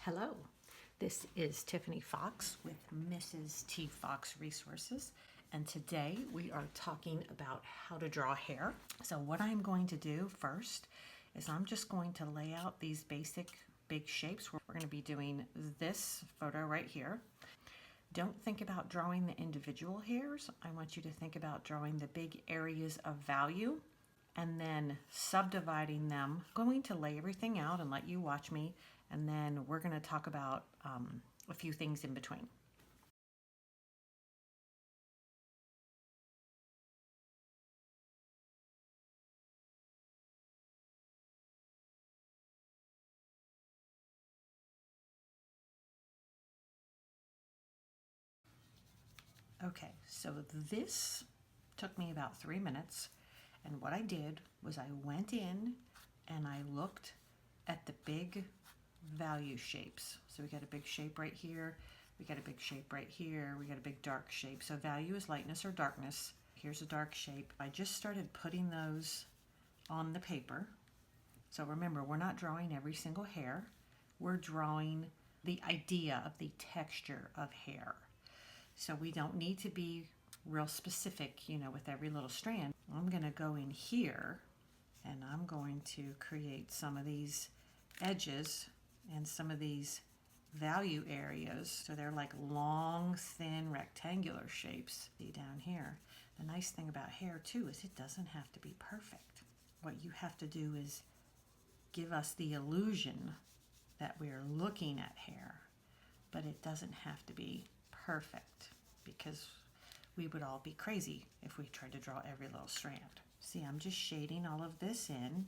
Hello, this is Tiffany Fox with Mrs. T. Fox Resources, and today we are talking about how to draw hair. So what I'm going to do first is I'm just going to lay out these basic big shapes. We're going to be doing this photo right here. Don't think about drawing the individual hairs. I want you to think about drawing the big areas of value and then subdividing them. I'm going to lay everything out and let you watch me, and then we're going to talk about a few things in between. Okay, so this took me about 3 minutes, and what I did was I went in and I looked at the big value shapes. So we got a big shape right here, we got a big shape right here, we got a big dark shape. So value is lightness or darkness. Here's a dark shape. I just started putting those on the paper. So remember, we're not drawing every single hair. We're drawing the idea of the texture of hair. So we don't need to be real specific, with every little strand. I'm going to go in here and I'm going to create some of these edges and some of these value areas. So they're like long, thin, rectangular shapes. See down here. The nice thing about hair too is it doesn't have to be perfect. What you have to do is give us the illusion that we're looking at hair, but it doesn't have to be perfect because we would all be crazy if we tried to draw every little strand. See, I'm just shading all of this in.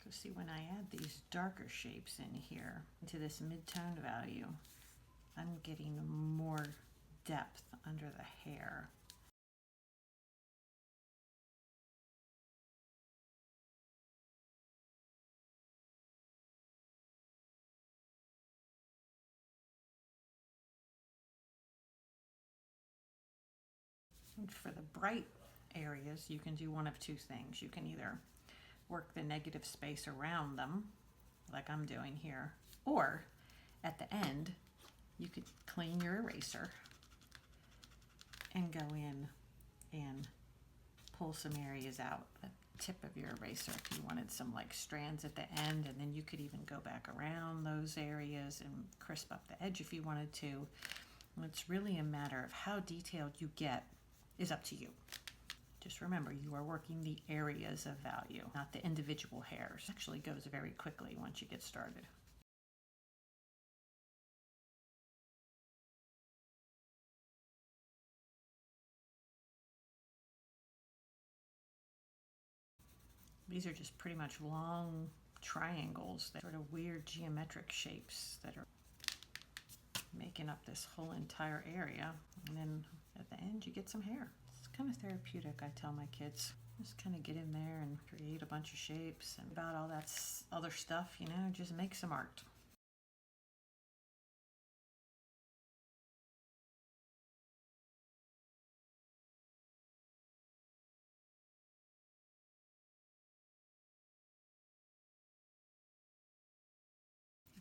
See, when I add these darker shapes in here into this mid-tone value, I'm getting more depth under the hair. And for the bright areas, you can do one of two things. You can either work the negative space around them, like I'm doing here, or at the end, you could clean your eraser and go in and pull some areas out the tip of your eraser if you wanted some like strands at the end, and then you could even go back around those areas and crisp up the edge if you wanted to. It's really a matter of how detailed you get is up to you. Just remember, you are working the areas of value, not the individual hairs. It actually goes very quickly once you get started. These are just pretty much long triangles, that sort of weird geometric shapes that are making up this whole entire area. And then at the end, you get some hair. It's kind of therapeutic, I tell my kids. Just kind of get in there and create a bunch of shapes, and about all that other stuff, just make some art.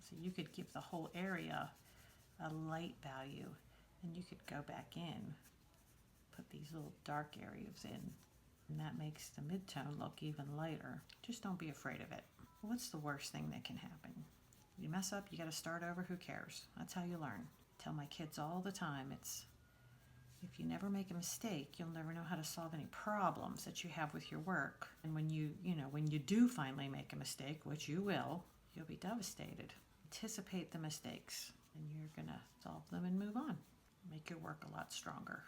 So you could give the whole area a light value, and you could go back in, put these little dark areas in, and that makes the midtone look even lighter. Just don't be afraid of it. What's the worst thing that can happen? You mess up, you got to start over, who cares? That's how you learn. I tell my kids all the time, if you never make a mistake, you'll never know how to solve any problems that you have with your work. And when you do finally make a mistake, which you will, you'll be devastated. Anticipate the mistakes, and you're going to solve them and move on. Make your work a lot stronger.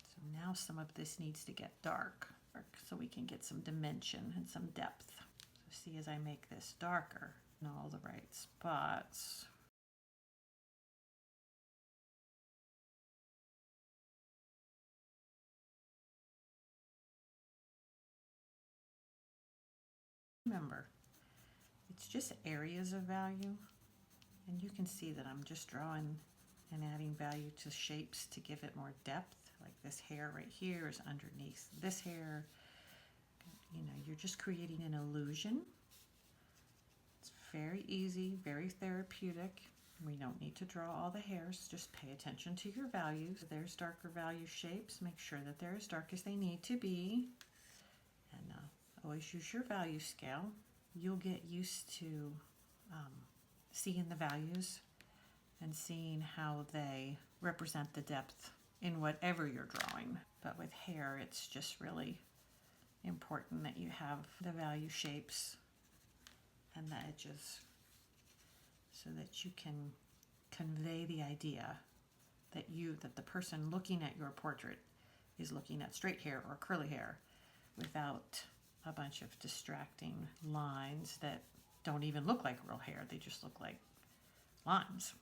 So now some of this needs to get dark so we can get some dimension and some depth. So see, as I make this darker in all the right spots, Remember, it's just areas of value, and you can see that I'm just drawing and adding value to shapes to give it more depth. Like this hair right here is underneath this hair. You know, you're just creating an illusion. It's very easy, very therapeutic. We don't need to draw all the hairs, just pay attention to your values. If there's darker value shapes, make sure that they're as dark as they need to be. And always use your value scale. You'll get used to seeing the values and seeing how they represent the depth in whatever you're drawing. But with hair, it's just really important that you have the value shapes and the edges so that you can convey the idea that the person looking at your portrait is looking at straight hair or curly hair without a bunch of distracting lines that don't even look like real hair. They just look like lines.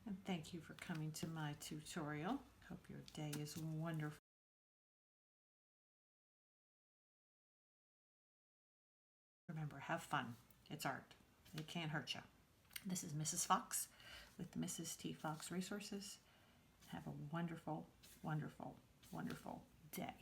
And thank you for coming to my tutorial. Hope your day is wonderful. Remember, have fun. It's art. It can't hurt you. This is Mrs. Fox with Mrs. T. Fox Resources. Have a wonderful, wonderful, wonderful day.